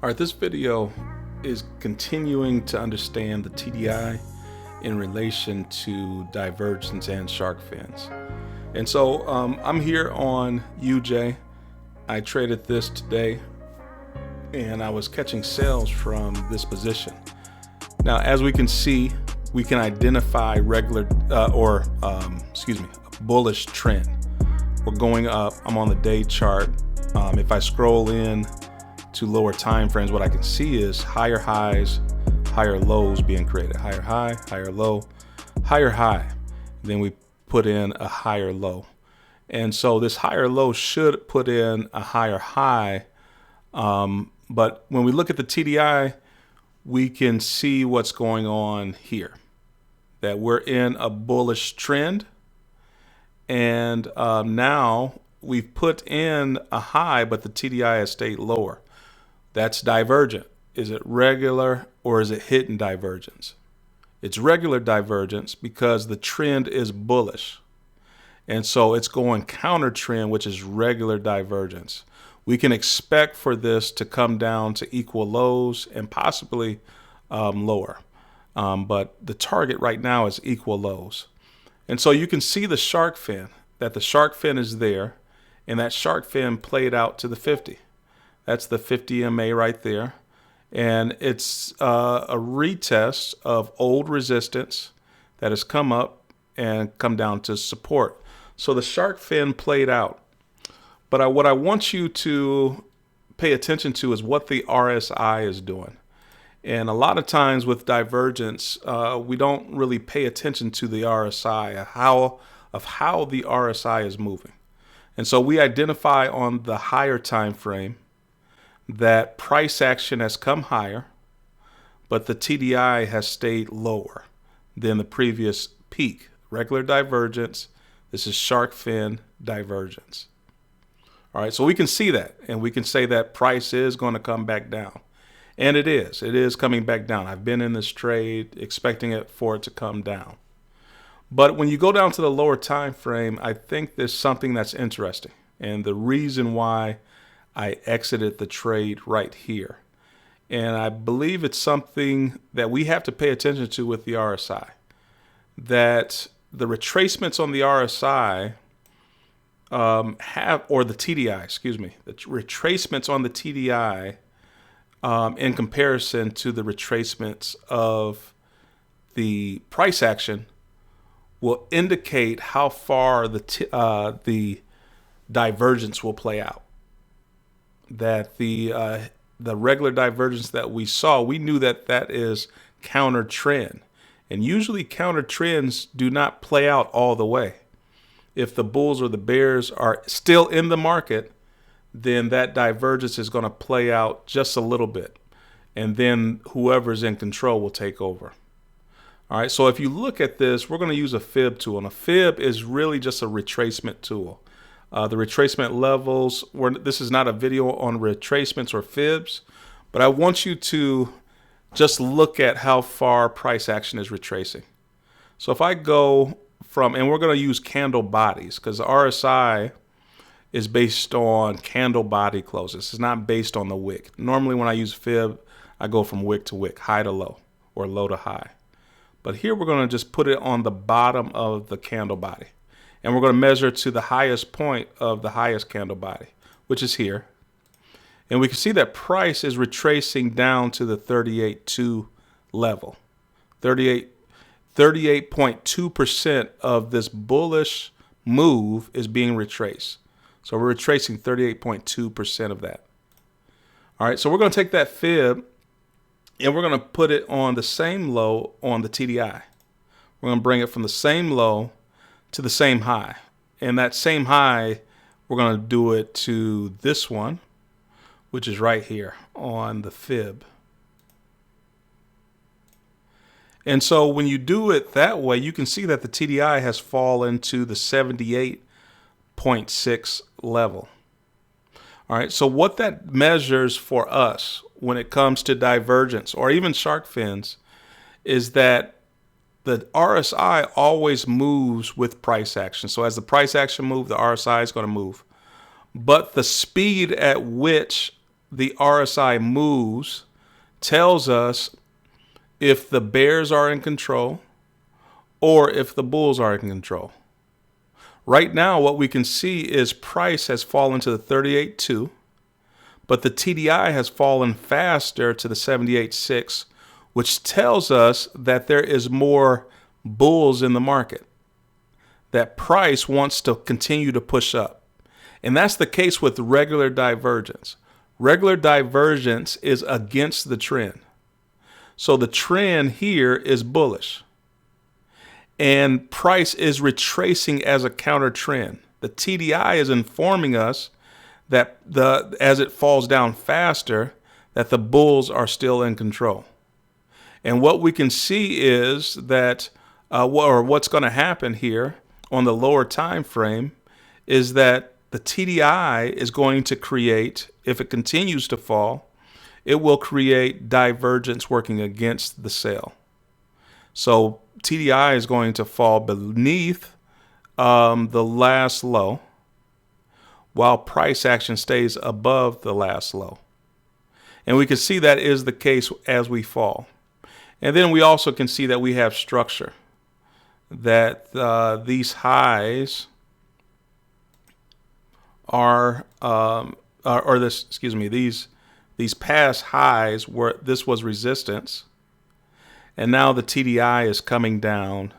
All right, this video is continuing to understand the TDI in relation to divergence and shark fins. And so I'm here on UJ. I traded this today and I was catching sales from this position. Now, as we can see, we can identify regular a bullish trend. We're going up. I'm on the day chart. If I scroll in to lower time frames, what I can see is higher highs, higher lows being created. Higher high, higher low, higher high. Then we put in a higher low. And so this higher low should put in a higher high. But when we look at the TDI, we can see what's going on here, that we're in a bullish trend. And now we've put in a high, but the TDI has stayed lower. That's divergent. Is it regular or is it hidden divergence? It's regular divergence because the trend is bullish. And so it's going counter trend, which is regular divergence. We can expect for this to come down to equal lows and possibly lower. But the target right now is equal lows. And so you can see the shark fin, that the shark fin is there, and that shark fin played out to the 50. That's the 50 MA right there. And it's a retest of old resistance that has come up and come down to support. So the shark fin played out. But what I want you to pay attention to is what the RSI is doing. And a lot of times with divergence, we don't really pay attention to the RSI, of how the RSI is moving. And so we identify on the higher time frame that price action has come higher, but the TDI has stayed lower than the previous peak. Regular divergence. This is shark fin divergence. All right, so we can see that, and we can say that price is going to come back down. And it is. It is coming back down. I've been in this trade expecting it for it to come down. But when you go down to the lower time frame, I think there's something that's interesting. And the reason why I exited the trade right here. And I believe it's something that we have to pay attention to with the RSI. That the retracements on the RSI or the TDI, the retracements on the TDI in comparison to the retracements of the price action will indicate how far the divergence will play out. That the regular divergence that we saw, we knew that that is counter trend. And usually counter trends do not play out all the way. If the bulls or the bears are still in the market, then that divergence is going to play out just a little bit. And then whoever's in control will take over. All right, so if you look at this, we're going to use a fib tool. And a fib is really just a retracement tool. The retracement levels, this is not a video on retracements or fibs, but I want you to just look at how far price action is retracing. So if I go from, and we're going to use candle bodies because the RSI is based on candle body closes. It's not based on the wick. Normally when I use fib, I go from wick to wick, high to low, or low to high. But here we're going to just put it on the bottom of the candle body. And we're going to measure to the highest point of the highest candle body, which is here. And we can see that price is retracing down to the 38.2 level. 38.2% of this bullish move is being retraced. So we're retracing 38.2% of that. All right, so we're going to take that fib and we're going to put it on the same low on the TDI. We're going to bring it from the same low to the same high. And that same high, we're going to do it to this one, which is right here on the fib. And so when you do it that way, you can see that the TDI has fallen to the 78.6 level. All right, so what that measures for us when it comes to divergence or even shark fins is that the RSI always moves with price action. So as the price action moves, the RSI is going to move. But the speed at which the RSI moves tells us if the bears are in control or if the bulls are in control. Right now, what we can see is price has fallen to the 38.2, but the TDI has fallen faster to the 78.6, which tells us that there is more bulls in the market, that price wants to continue to push up. And that's the case with regular divergence. Regular divergence is against the trend. So the trend here is bullish. And price is retracing as a counter trend. The TDI is informing us that as it falls down faster, that the bulls are still in control. And what we can see is that what's going to happen here on the lower time frame is that the TDI is going to create, if it continues to fall, it will create divergence working against the sale. So TDI is going to fall beneath the last low, while price action stays above the last low. And we can see that is the case as we fall. And then we also can see that we have structure, that these highs are, these past highs were, this was resistance. And now the TDI is coming down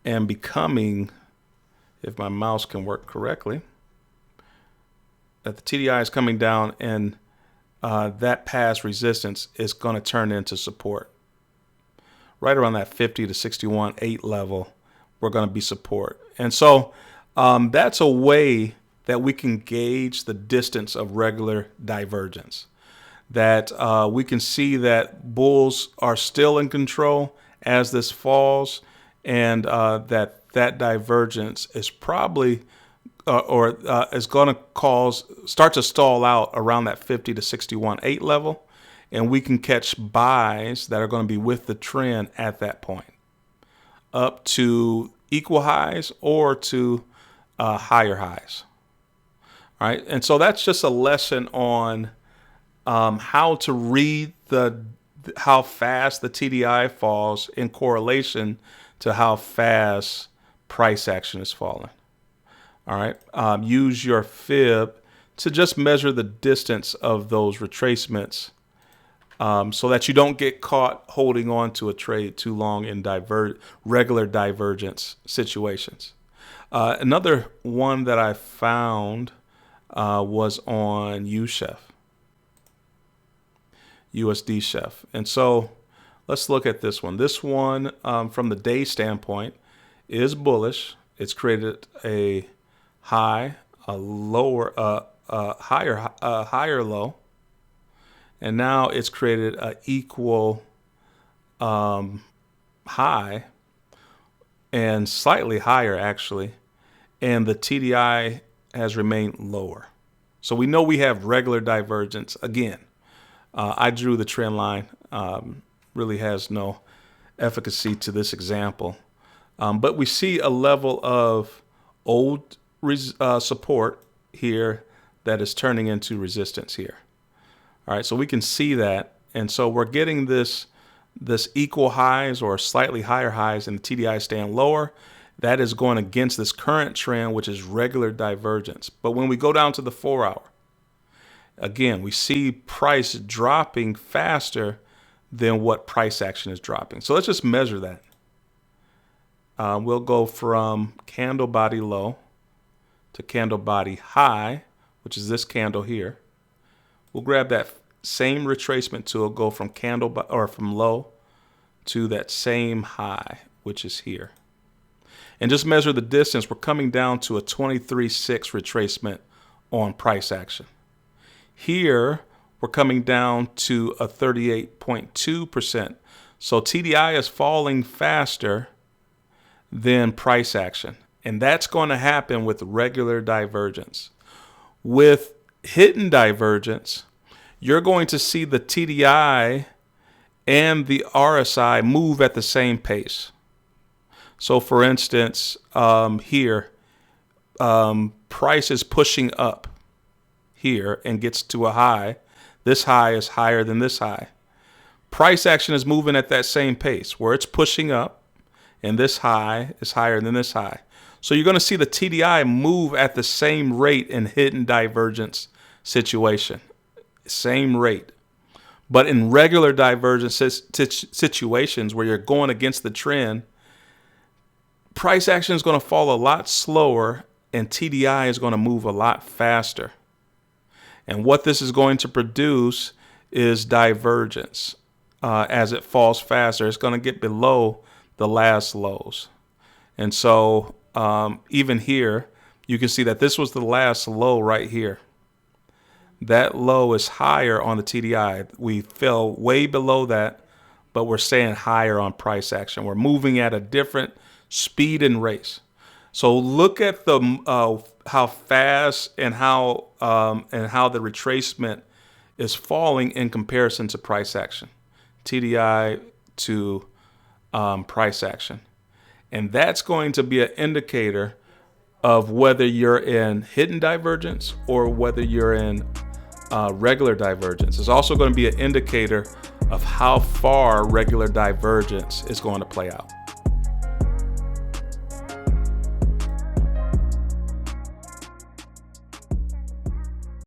and becoming, if my mouse can work correctly, that the TDI is coming down and that past resistance is going to turn into support. Right around that 50 to 61.8 level, we're going to be support. And so that's a way that we can gauge the distance of regular divergence. That we can see that bulls are still in control as this falls, and that divergence is probably is going to start to stall out around that 50 to 61.8 level, and we can catch buys that are going to be with the trend at that point, up to equal highs or to higher highs. All right, and so that's just a lesson on how to read how fast the TDI falls in correlation to how fast price action is falling. All right, use your fib to just measure the distance of those retracements so that you don't get caught holding on to a trade too long in regular divergence situations. Another one that I found was on USD Chef. And so let's look at this one. This one, from the day standpoint, is bullish. It's created a high, a lower, higher low, and now it's created an equal high and slightly higher actually, and the TDI has remained lower. So we know we have regular divergence again. I drew the trend line, really has no efficacy to this example. But we see a level of old support here that is turning into resistance here. All right, so we can see that. And so we're getting this equal highs or slightly higher highs and the TDI staying lower. That is going against this current trend, which is regular divergence. But when we go down to the 4 hour, again, we see price dropping faster than what price action is dropping. So let's just measure that. We'll go from candle body low to candle body high, which is this candle here. We'll grab that same retracement tool, go from from low to that same high, which is here. And just measure the distance. We're coming down to a 23.6 retracement on price action. Here, we're coming down to a 38.2%. So TDI is falling faster than price action. And that's going to happen with regular divergence. With hidden divergence, you're going to see the TDI and the RSI move at the same pace. So for instance, here, price is pushing up here and gets to a high, This high is higher than this high. Price action is moving at that same pace where it's pushing up, and this high is higher than this high. So you're going to see the TDI move at the same rate in hidden divergence situation. Same rate. But in regular divergence situations where you're going against the trend, price action is going to fall a lot slower and TDI is going to move a lot faster. And what this is going to produce is divergence. As it falls faster, it's going to get below the last lows. And so even here, you can see that this was the last low right here. That low is higher on the TDI. We fell way below that, but we're staying higher on price action. We're moving at a different speed and race. So look at the how fast and how the retracement is falling in comparison to price action, TDI to price action, and that's going to be an indicator of whether you're in hidden divergence or whether you're in regular divergence. It's also going to be an indicator of how far regular divergence is going to play out.